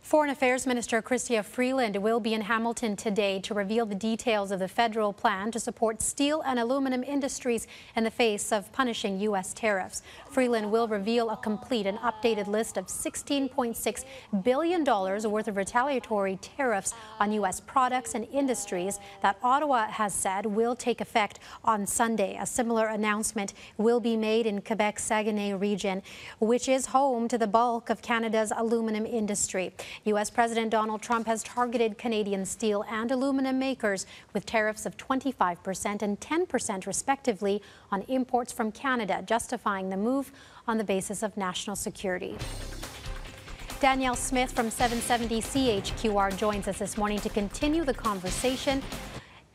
Foreign Affairs Minister Chrystia Freeland will be in Hamilton today to reveal the details of the federal plan to support steel and aluminum industries in the face of punishing U.S. tariffs. Freeland will reveal a complete and updated list of $16.6 billion worth of retaliatory tariffs on U.S. products and industries that Ottawa has said will take effect on Sunday. A similar announcement will be made in Quebec's Saguenay region, which is home to the bulk of Canada's aluminum industry. U.S. President Donald Trump has targeted Canadian steel and aluminum makers with tariffs of 25% and 10% respectively on imports from Canada, justifying the move on the basis of national security. Danielle Smith from 770 CHQR joins us this morning to continue the conversation.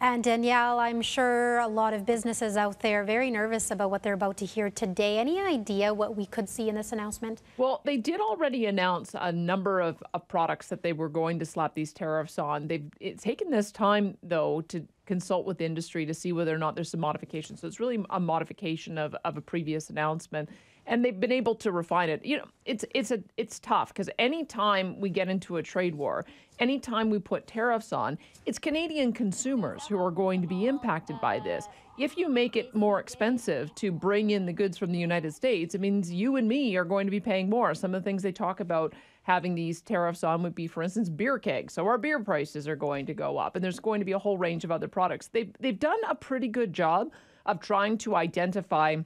And Danielle, I'm sure a lot of businesses out there are very nervous about what they're about to hear today. Any idea what we could see in this announcement? Well, they did already announce a number of products that they were going to slap these tariffs on. It's taken this time, though, to consult with industry to see whether or not there's some modification. So it's really a modification of a previous announcement. And they've been able to refine it. You know, it's tough because anytime we get into a trade war, anytime we put tariffs on, it's Canadian consumers who are going to be impacted by this. If you make it more expensive to bring in the goods from the United States, it means you and me are going to be paying more. Some of the things they talk about having these tariffs on would be, for instance, beer kegs. So our beer prices are going to go up, and there's going to be a whole range of other products. They've done a pretty good job of trying to identify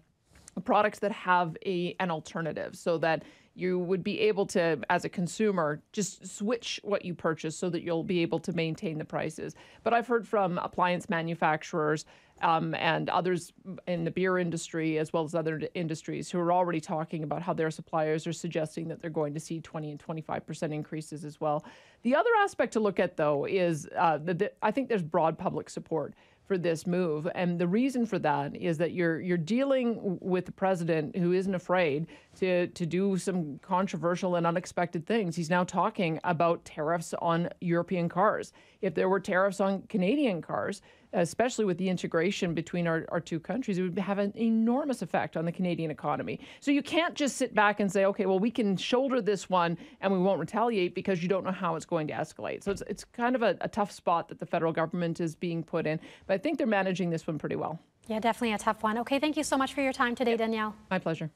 products that have an alternative so that you would be able to, as a consumer, just switch what you purchase so that you'll be able to maintain the prices. But I've heard from appliance manufacturers and others in the beer industry, as well as other industries, who are already talking about how their suppliers are suggesting that they're going to see 20 and 25% increases as well. The other aspect to look at, though, is I think there's broad public support for this move. And the reason for that is that you're dealing with a president who isn't afraid to do some controversial and unexpected things. He's now talking about tariffs on European cars. If there were tariffs on Canadian cars, especially with the integration between our two countries, it would have an enormous effect on the Canadian economy. So you can't just sit back and say, okay, well, we can shoulder this one and we won't retaliate because you don't know how it's going to escalate. So it's kind of a tough spot that the federal government is being put in. But I think they're managing this one pretty well. Yeah, definitely a tough one. Okay, thank you so much for your time today, Danielle. My pleasure.